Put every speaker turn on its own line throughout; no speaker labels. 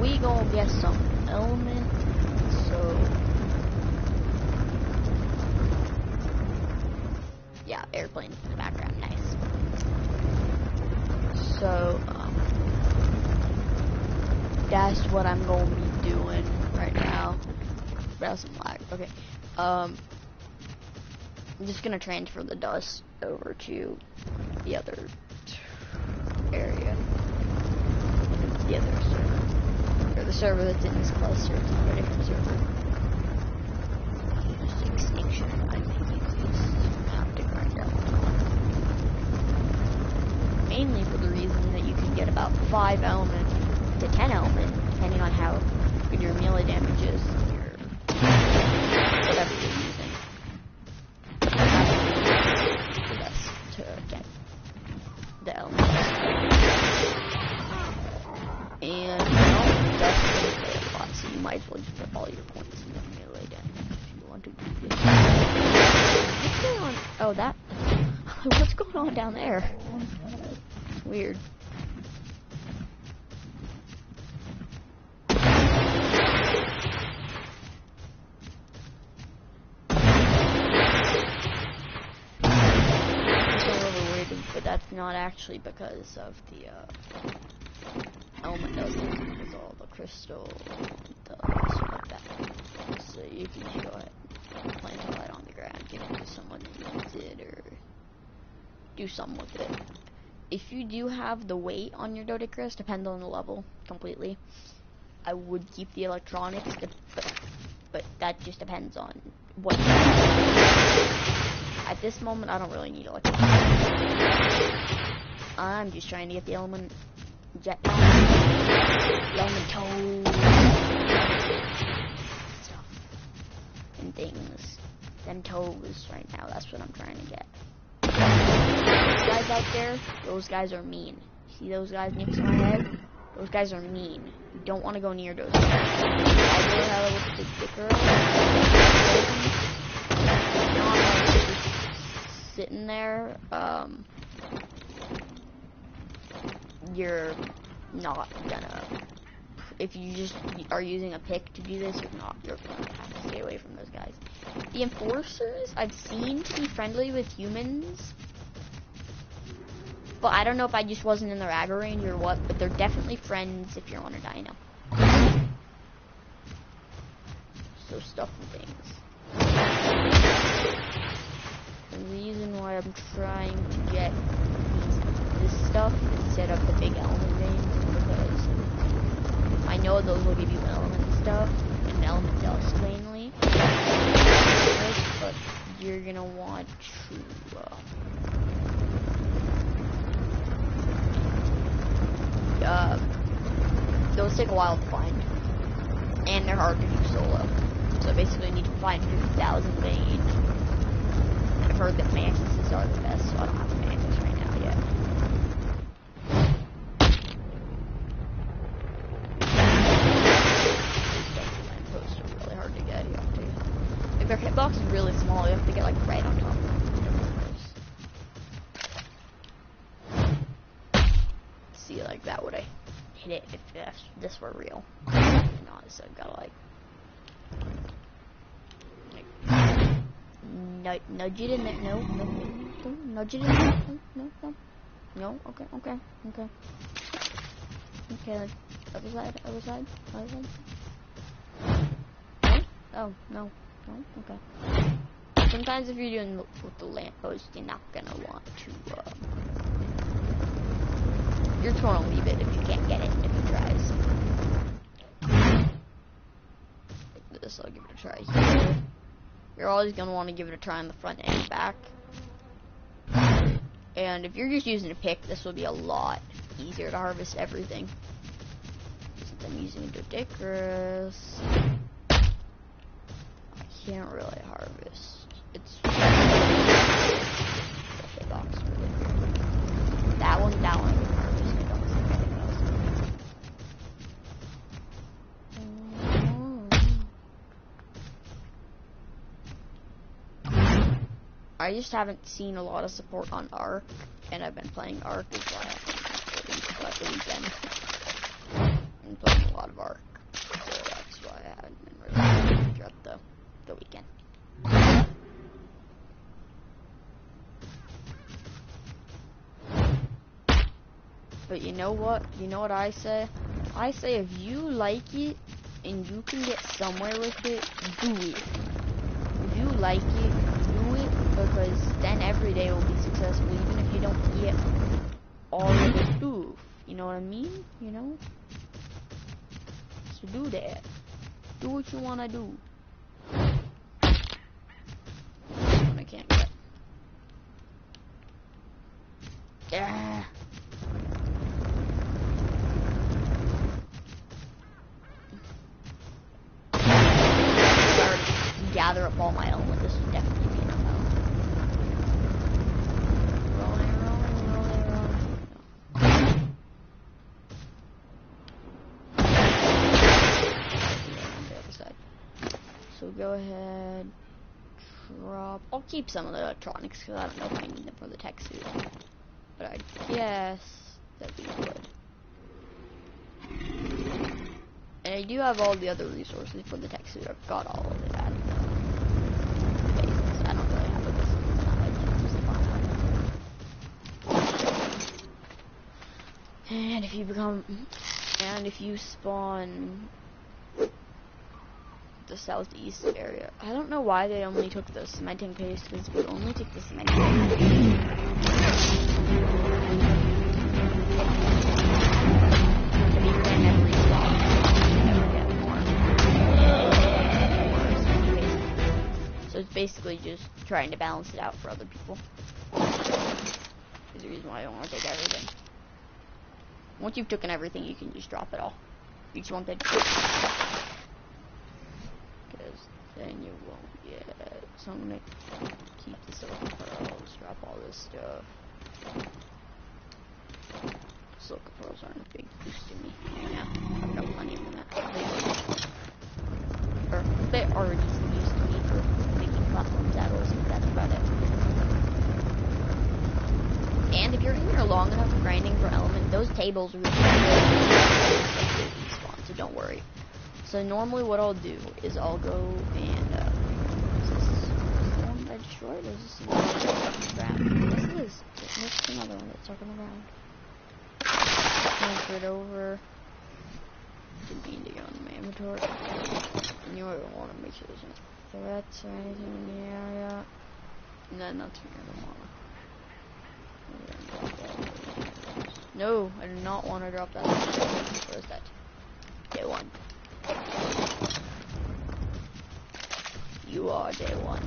we gonna get some elements. So yeah, airplane in the background, nice. So that's what I'm gonna be doing right now. Browse some lag. Okay. I'm just gonna transfer the dust over to the other area. The other server. Or the server that's in this cluster. It's not a different server. Just extinction. I think it's haptic right now. Mainly for the reason that you can get about 5 elements to 10 elements, depending on how good your melee damage is. Whatever you're using. That's the best to get the elements. And that's going to play a lot, so you might as well just put all your points in the melee damage if you want to do this. What's going on? Oh, that. What's going on down there? Weird. But that's not actually because of the element doesn't, because all the crystal stuff like that. So you can just go ahead and plant all that on the ground, give it to someone who needs it, or do something with it. If you do have the weight on your Doedicurus, depends on the level completely. I would keep the electronics, but that just depends on what you have. At this moment, I don't really need electronics. I'm just trying to get the element jet, the element toes, stuff, and things. Them toes right now, that's what I'm trying to get. Those guys out there, those guys are mean. See those guys next to my head? Those guys are mean. You don't want to go near those guys. I know how to look at the dicker. Sitting there, you're not gonna, if you just are using a pick to do this, you're gonna have to stay away from those guys. The enforcers I've seen to be friendly with humans, but I don't know if I just wasn't in their aggro range or what, but they're definitely friends if you're on a dino. So stuff and things. The reason why I'm trying to get this stuff instead of the big element veins is because I know those will give you element stuff and element dust mainly, but you're gonna want to those take a while to find, and they're hard to do solo. So basically you need to find 50,000 veins. I've heard that mantises are the best, so I don't have a mantis right now yet. These lampposts are really hard to get. You have to, if their hitbox is really small, you have to get like right on top of them. See, like that would I hit it if this were real. Not, so I've gotta like nudge it in there. No, nudge it in there. No. Okay. Okay, other side. Oh, no. Okay. Sometimes if you're doing with the lamppost, you're not gonna want to, you're just gonna leave it if you can't get it, if it tries. Like this, I'll give it a try here. You're always going to want to give it a try on the front and back. And if you're just using a pick, this will be a lot easier to harvest everything. Since I'm using a Doedicurus, I can't really harvest. It's okay, box really weird. That one can harvest. I don't think anything else. I just haven't seen a lot of support on Ark, and I've been playing Ark as well. The weekend. I'm playing a lot of Ark. But you know what? You know what I say? I say if you like it and you can get somewhere with it, do it. If you like it, do it, because then every day will be successful, even if you don't get all of the stuff. You know what I mean? You know? So do that. Do what you wanna do. I can't get. Yeah. Gather up all my element. This would definitely be enough element. Rolling. On the other side. So go ahead. Drop. I'll keep some of the electronics because I don't know if I need them for the tech suit. But I guess that we would. And I do have all the other resources for the tech suit. I've got all of it at the bases. I don't really have a business. And if you spawn the southeast area, I don't know why they only took the cementing paste, because it would only take the cementing paste. So it's basically just trying to balance it out for other people. Is the reason why I don't want to take everything. Once you've taken everything, you can just drop it all. You just want that. Because then you won't get. So I'm gonna keep the silica pearls, drop all this stuff. Silica pearls aren't a big boost to me. Yeah, I've got plenty of them. They are a decent use to me for making platforms out of, but that's about it. And if you're in here long enough grinding for element, those tables are really spawn, so don't worry. So normally what I'll do is I'll go and is this the one I destroyed? Or is this another one that's around? Yes it is. It's another one that's circling around. Transfer it over. Didn't mean to go in my inventory. And you don't want to make sure there's no threats or anything in the area. And then that's when you're gonna wanna. No, I do not want to drop that. Where is that? Day one. You are day one.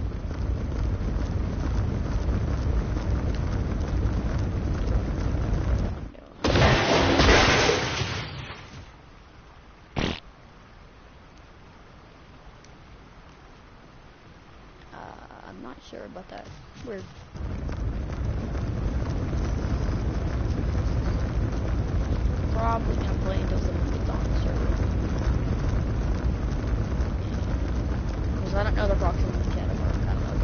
I'm not sure about that. Weird. Probably gonna play until someone gets on the server. Because I don't know the proximity of Canada. I don't know.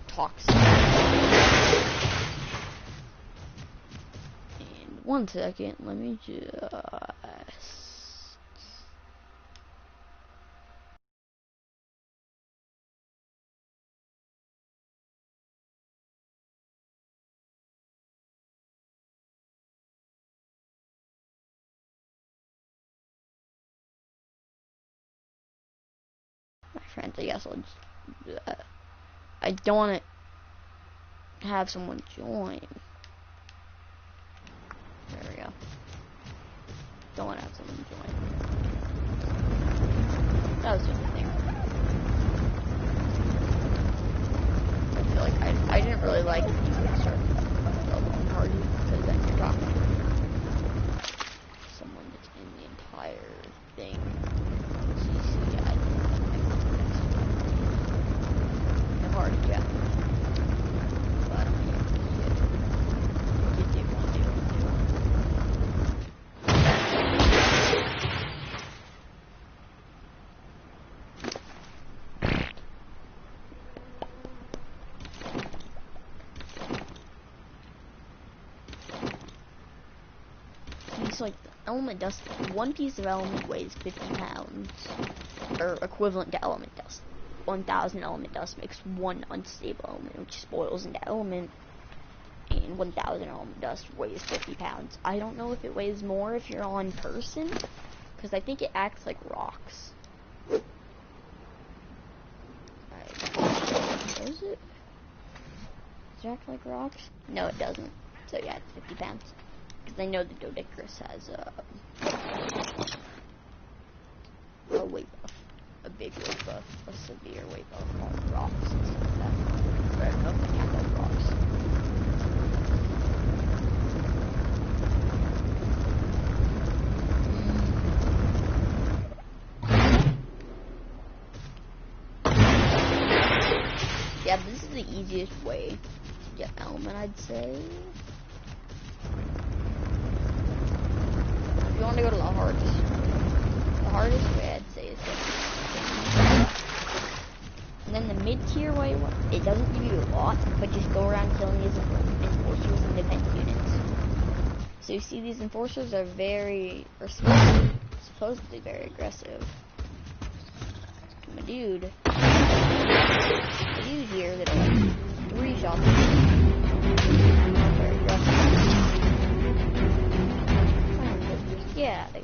Toxic. And 1 second, let me just. My friends, I guess I'll just. I don't want to have someone join. There we go. Don't want to have someone join. That was the only thing. I feel like I didn't really like when you would start a long party, because then you're talking to someone that's in the entire thing. I'm already, yeah. But I don't know. Like element dust, one piece of element weighs 50 pounds, or equivalent to element dust. 1,000 element dust makes one unstable element, which spoils into element, and mean, 1,000 element dust weighs 50 pounds. I don't know if it weighs more if you're on person, because I think it acts like rocks. Does it? Does it act like rocks? No, it doesn't. So yeah, it's 50 pounds. Because I know the Doedicurus has a weight buff. A big weight buff. A severe weight buff on rocks and stuff like that. But I don't know if they have like rocks. Yeah, this is the easiest way to get element, I'd say. If you want to go to the hardest way, I'd say is this. And then the mid-tier way, it doesn't give you a lot, but just go around killing these enforcers and defense units. So you see these enforcers are supposedly very aggressive. My dude here that are like 3 shots. Not very aggressive. Get out of here.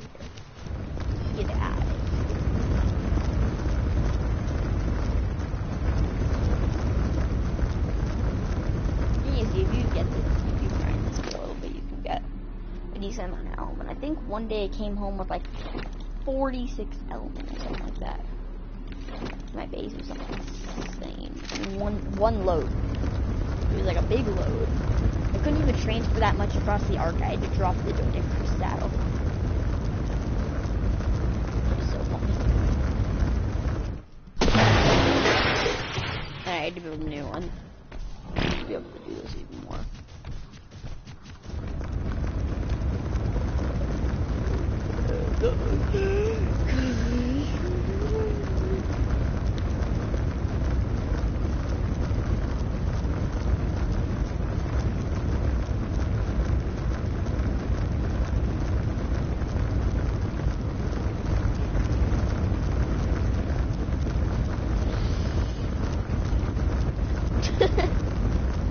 Get out of here. Easy, if you get this, if you grind this a little bit, you can get a decent amount of element. I think one day I came home with like 46 elements or something like that. My base was something insane. One load. It was like a big load. I couldn't even transfer that much across the arc. I had to drop the Doedicurus saddle. It was so funny. And I had to build a new one to be able to do this even more.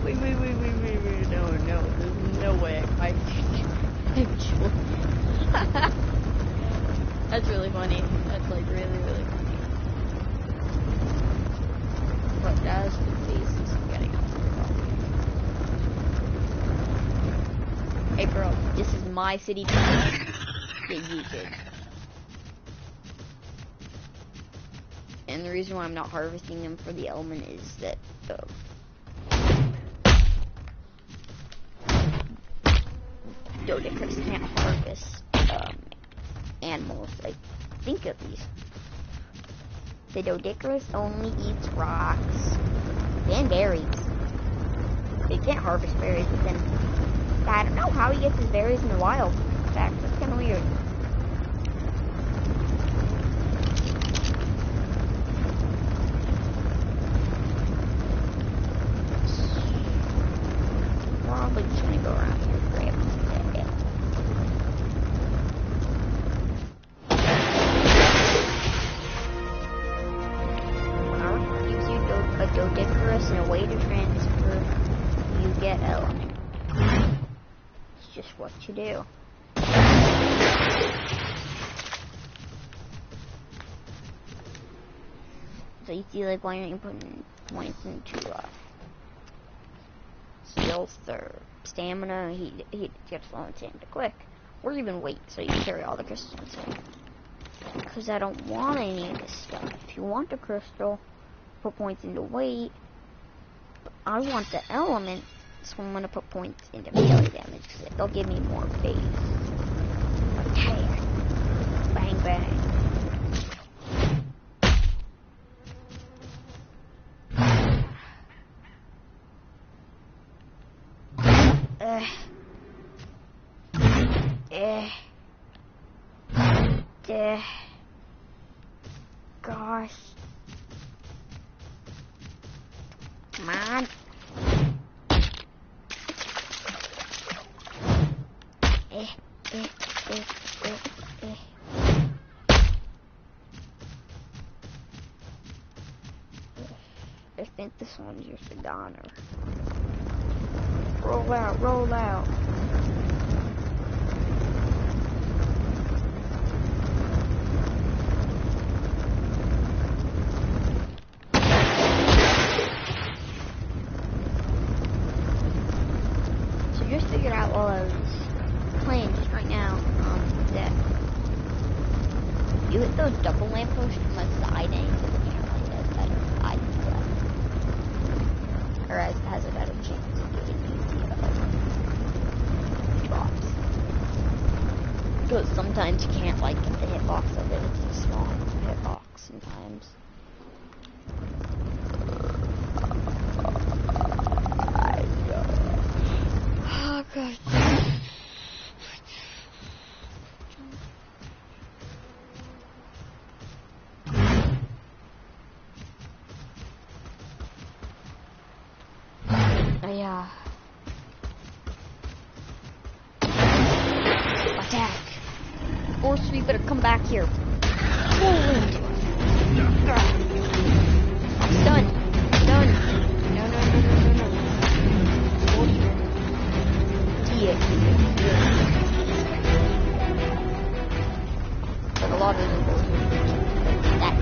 Wait, no, there's no way I That's really funny. That's like really, really funny. But as the base is getting up to hey bro, this is my city. Get yeeted. And the reason why I'm not harvesting them for the element is that Doedicurus can't harvest animals, I think at least. The Doedicurus only eats rocks and berries. They can't harvest berries, but then I don't know how he gets his berries in the wild. In fact, that's kind of weird. Probably just gonna go around here and grab them. A Doedicurus and a way to transfer, you get element. It's just what you do. So you see, like, why aren't you putting points into stealth or stamina? He gets low in stamina quick, or even weight, so you can carry all the crystals into it. Because I don't want any of this stuff. If you want the crystal, put points into weight. But I want the element, so I'm gonna put points into melee damage because they'll give me more base. Okay. Bang bang. Gosh. Come on. I think this one's just a goner. Roll out, roll out. So just figured out while I was playing just right now, that you hit those double lampposts from the side angles, apparently has better odds of that. Or has a better chance of getting the box. Because sometimes you can't like get the hitbox of it, it's a small hitbox sometimes. Oh god. Yeah. Attack. Force sweep, better come back here. Forward. Stun. Stun. No. Yeah. But a lot of them that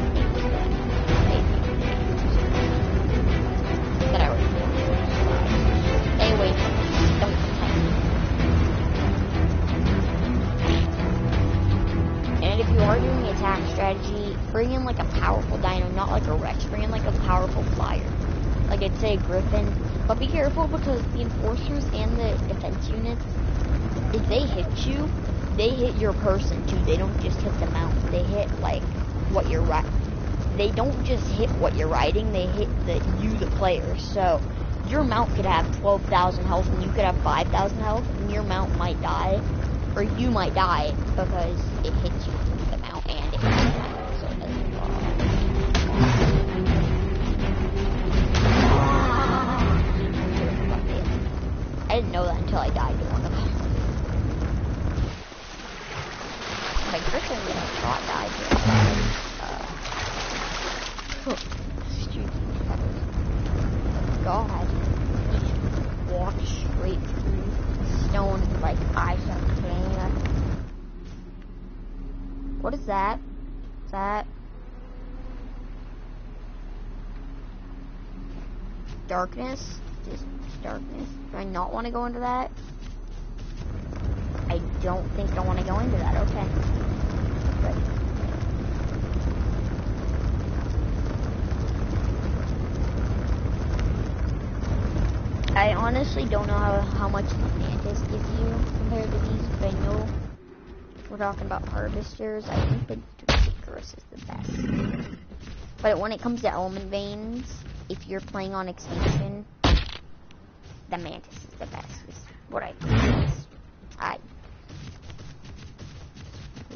that I would stay away from it. Don't attack. And if you are doing the attack strategy, bring in like a powerful dino, not like a Rex. Bring in like a powerful flyer. Like I'd say a Griffin. But be careful because the enforcers and the defense units, if they hit you, they hit your person too. They don't just hit the mount. They hit like what you're riding. They don't just hit what you're riding. They hit the player. So your mount could have 12,000 health and you could have 5,000 health, and your mount might die, or you might die because it hits you with the mount and it hits the mount. So it doesn't I didn't know that until I died to one of them. My Griffin that I shot died to stupid God. He just walked straight through stone like I started hitting us. What is that? Is that darkness? Just darkness. Do I not want to go into that? I don't think I want to go into that. Okay. Good. I honestly don't know how much the Mantis gives you compared to these, but I know if we're talking about harvesters, I think the Icarus is the best. But when it comes to element veins, if you're playing on extinction, the Mantis is the best, is what I think.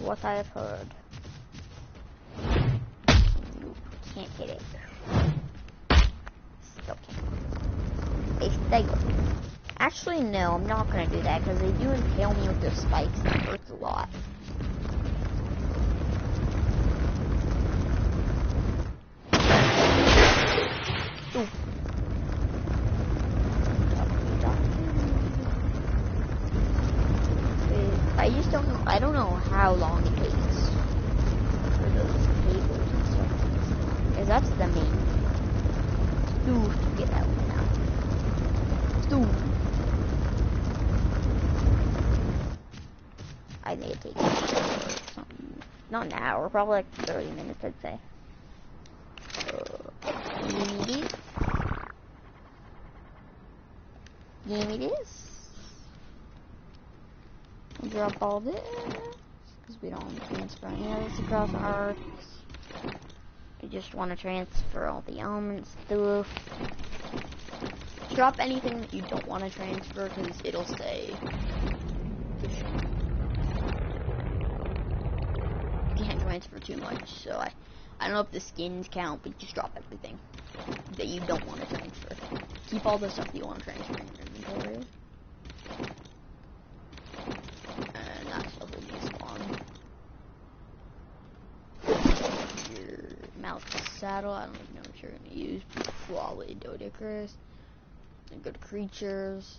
What I have heard. Can't get it. Still can't. They actually, no, I'm not gonna do that because they do impale me with their spikes and it hurts a lot. Ooh. I just don't know. I don't know how long it takes for those cables and stuff. Because that's the main. Ooh, get that one out. Ooh. I think it takes something. Not an hour, probably like 30 minutes, I'd say. Give me this. Drop all this because we don't transfer any of this across ours. We just want to transfer all the elements stuff. Drop anything that you don't want to transfer because it'll stay. You can't transfer too much, so I don't know if the skins count, but just drop everything that you don't want to transfer. Keep all the stuff you want to transfer in your inventory. And that stuff will be spawned. Your mouse saddle, I don't even know what you're going to use. Probably Dodicus. And go to creatures.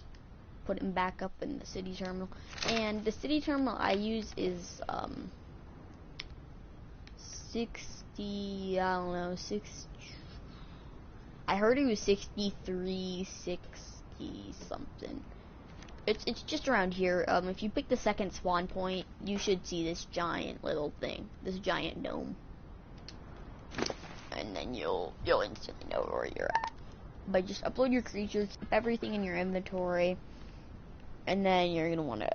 put him back up in the city terminal. And the city terminal I use is 60, I don't know, 60. I heard it was 63, 60 something. It's just around here. If you pick the second spawn point, you should see this giant little thing, this giant dome, and then you'll instantly know where you're at. But just upload your creatures, keep everything in your inventory, and then you're gonna want to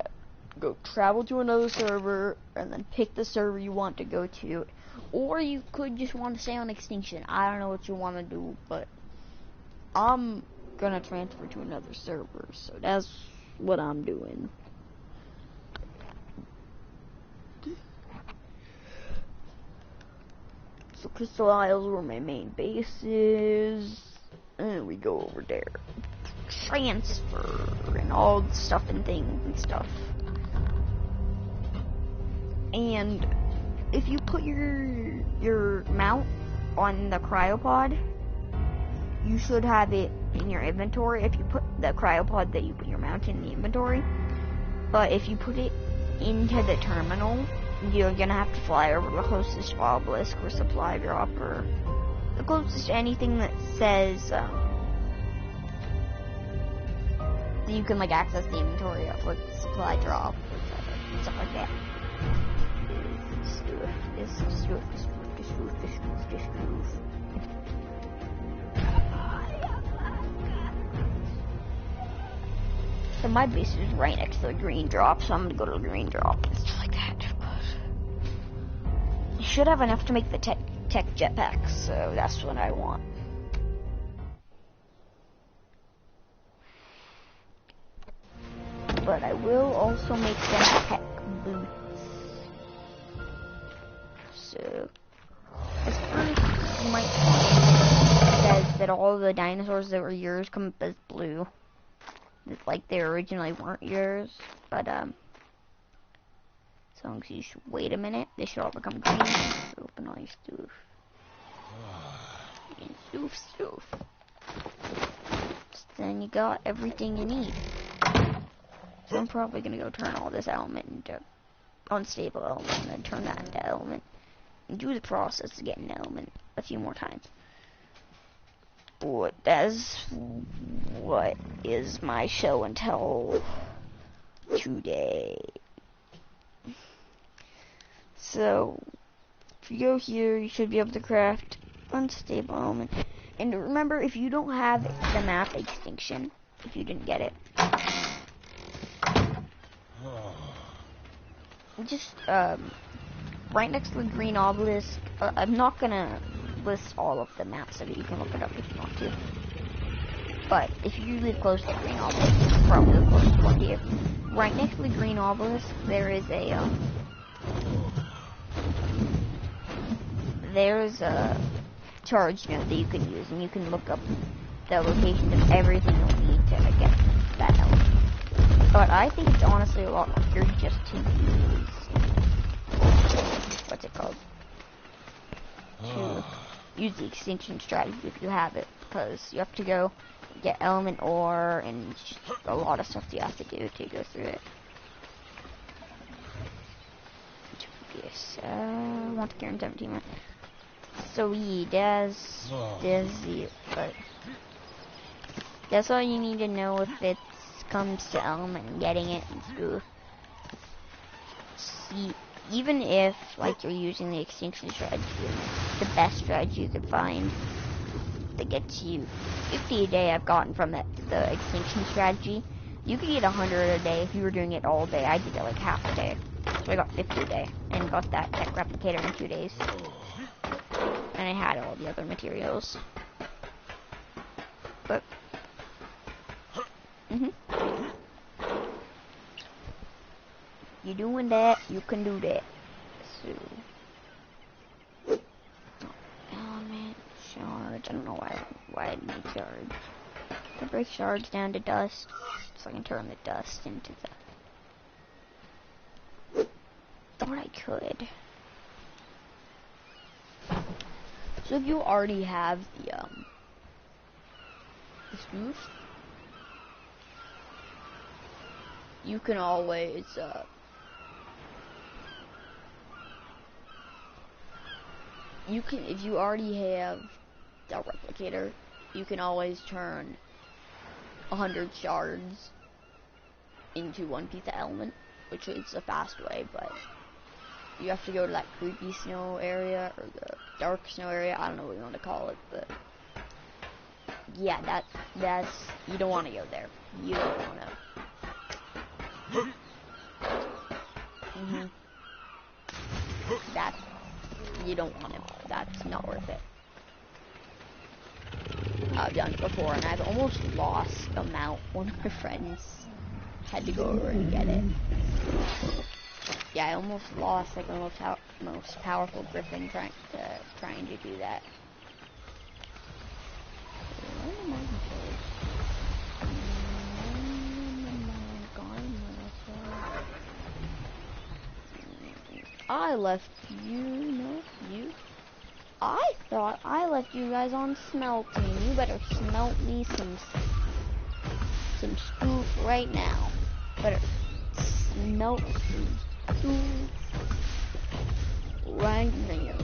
go travel to another server, and then pick the server you want to go to, or you could just want to stay on Extinction. I don't know what you want to do, but I'm gonna transfer to another server, so that's what I'm doing. So Crystal Isles were my main bases, and we go over there, transfer and all the stuff and things and stuff. And if you put your mount on the cryopod, you should have it in your inventory if you put the cryopod that you put your mount in the inventory. But if you put it into the terminal, you're gonna have to fly over the closest obelisk or supply drop, or the closest to anything that says that you can like access the inventory of, like supply drop or stuff like that. So my base is right next to the green drop, so I'm gonna go to the green drop and stuff like that. You should have enough to make the tech jetpack, so that's what I want. But I will also make them tech boots. So, as first, you might find it says that all the dinosaurs that were yours come up as blue. It's like they originally weren't yours, but as long as you should wait a minute, they should all become green. So open all your stuff. And stuff. So then you got everything you need. So I'm probably gonna go turn all this element into unstable element, and then turn that into element, and do the process to get an element a few more times. But that's what is my show and tell today. So if you go here, you should be able to craft unstable element. And remember, if you don't have the map Extinction, if you didn't get it, just right next to the green obelisk. I'm not gonna list all of the maps so that you can look it up if you want to. But if you live close to the green obelisk, it's probably the closest one to you. Right next to the green obelisk, there is a there's a charge node that you can use, and you can look up the location of everything you'll need to get that element. But I think it's honestly a lot quicker just to use, what's it called? To use the extinction strategy if you have it, because you have to go get element ore, and it's just a lot of stuff you have to do to go through it. Yes, I want to carry 17 minutes. So yeah, that's it, but that's all you need to know if it comes to element and getting it and stuff. See, even if like you're using the extinction strategy, the best strategy you could find that gets you 50 a day, I've gotten from the extinction strategy. You could get 100 a day if you were doing it all day. I did it like half a day, so I got 50 a day and got that tech replicator in 2 days. And I had all the other materials. But you doing that, you can do that. So element shards. I don't know why I need shards. I break shards down to dust, so I can turn the dust into the. Thought I could. So if you already have the spoof, you can always, if you already have the replicator, you can always turn 100 shards into one piece of element, which is a fast way, but you have to go to that creepy snow area, or the dark snow area, I don't know what you want to call it, but yeah, that's, you don't want to go there. You don't want to. That, you don't want it. That's not worth it. I've done it before, and I've almost lost a mount. One of my friends had to go over and get it. Yeah, I almost lost like the most powerful griffin trying to do that. I left I thought I left you guys on smelting. You better smelt me some spook right now. Better smelt some spook right now.